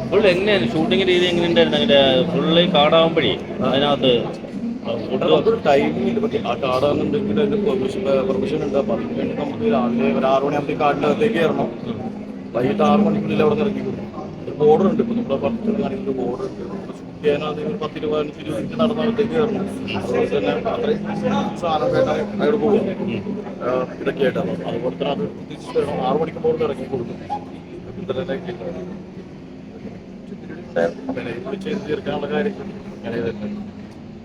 Full എങ്ങനെയാണ് shooting രീതി എങ്ങനെയുണ്ടായിരുന്നു? അങ്ങനെ ഫുള്ള് കാടാവുമ്പോഴേ അതിനകത്ത് നമുക്കൊരു ടൈമിംഗ് ഇല്ല. ആ കാടാണെന്നുണ്ടെങ്കിൽ അതിന് പെർമിഷൻ ഉണ്ട്. അപ്പം അതിന് വേണ്ടി നമുക്ക് രാവിലെ ഒരു 6 മണിയാകുമ്പോൾ കാടിനകത്തേക്ക് കയറണം. വൈകിട്ട് 6 മണിക്കുള്ളിൽ അവിടെ നിന്ന് ഇറങ്ങി കൊടുക്കും. ഒരു ബോർഡർ ഉണ്ട്. ഇപ്പോൾ നമ്മുടെ പടത്തിൽ കാണിക്കുന്ന ഒരു ബോർഡർ ഉണ്ട്. ഷൂട്ട് ചെയ്യാനാണെങ്കിൽ ഒരു 10-15 മിനിറ്റ് നടന്നകത്തേക്ക് കയറണം. അതുപോലെ തന്നെ അത്രയും സാധനമൊക്കെ അവിടെ പോകും. ഇതൊക്കെ ആയിട്ടാണ്. അതുപോലെ തന്നെ അത് തിരിച്ചു വരണം. 6 മണിക്ക് ബോർഡ് ഇറങ്ങി കൊടുക്കും. ചെയ്ത് തീർക്കാനുള്ള കാര്യങ്ങൾ അങ്ങനെ തന്നെ.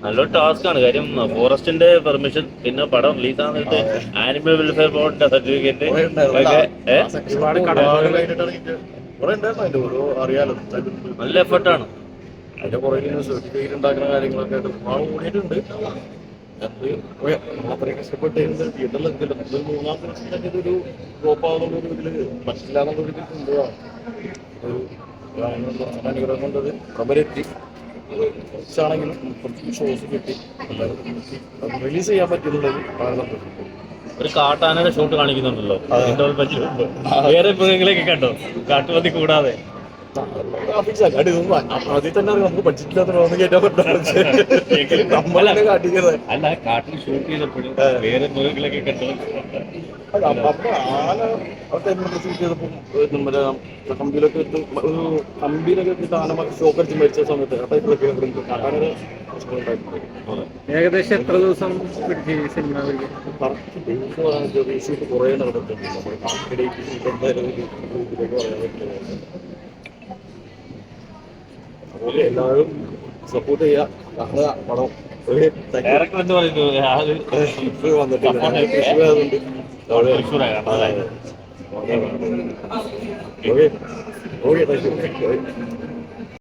നല്ലൊരു ടാസ്ക് ആണ്. കാര്യം ഫോറസ്റ്റിന്റെ പെർമിഷൻ, പിന്നെ പടം റിലീസ് ആകുന്നിട്ട് ആനിമൽ വെൽഫെയർ ബോർഡിന്റെ സർട്ടിഫിക്കറ്റ് അറിയാലോ, നല്ല എഫർട്ടാണ്. അതിന്റെ പുറകിൽ സർട്ടിഫിക്കറ്റ് ഉണ്ടാക്കുന്ന കാര്യങ്ങളൊക്കെ ഒരുപാട് കൂടിയിട്ടുണ്ട്. അത്രയും കഷ്ടപ്പെട്ട് തിയേറ്ററിൽ എത്തില്ല. ഒരു 3-ാമത്തെ വർഷത്തിലൊക്കെ ഇതൊരു ഡ്രോപ്പ് ആവുന്ന ഒരു ഇതിൽ പറ്റില്ല എന്നുള്ളൊരു ഇതിൽ കൊണ്ടുപോകാം. ഒരു അനുഗ്രഹം കൊണ്ടത് പ്രബലെത്തി. കുറച്ചാണെങ്കിലും കുറച്ച് ഷോസ് കിട്ടി. റിലീസ് ചെയ്യാൻ പറ്റുന്നുള്ളത് വളരെ സന്തോഷം. ഒരു കാട്ടാനയുടെ ഷൂട്ട് കാണിക്കുന്നുണ്ടല്ലോ, വേറെ മൃഗങ്ങളെയൊക്കെ കണ്ടോ? കാട്ടുപന്നി കൂടാതെ ആദ്യം തന്നെ നമുക്ക് ബഡ്ജറ്റില്ലാത്ത കയറ്റാൻ പറ്റില്ല. നമ്മളാണ് കാട്ടിക്കുന്നത്. അല്ല, കാട്ടിൽ ഷൂട്ട് ചെയ്തപ്പോഴും വേറെ മൃഗങ്ങളൊക്കെ കണ്ടോ? ആന ഷൂട്ട് ചെയ്തപ്പോൾ നമ്മുടെ കമ്പിയിലൊക്കെ ഇട്ട് ഒരു കമ്പിയിലൊക്കെ ഇട്ട് ആന ഷോക്ക് അടിച്ച് മരിച്ച സമയത്ത് ആ ടൈപ്പിലൊക്കെ കാട്ടാനൊരു ഏകദേശം എത്ര ദിവസം സിനിമ ഷൂട്ട് കുറേ നടന്നിട്ടുണ്ട്. നമ്മൾ ഡേറ്റ് ഷൂട്ട് എന്തായാലും ഇതിലേക്ക് പറയാൻ പറ്റില്ല. അതുപോലെ എല്ലാവരും സപ്പോർട്ട് ചെയ്യുക, കാണുക പടം. ഡയറക്ടർ എന്ന് പറയുന്നത് വന്നിട്ടുണ്ട്. Okay, thank you.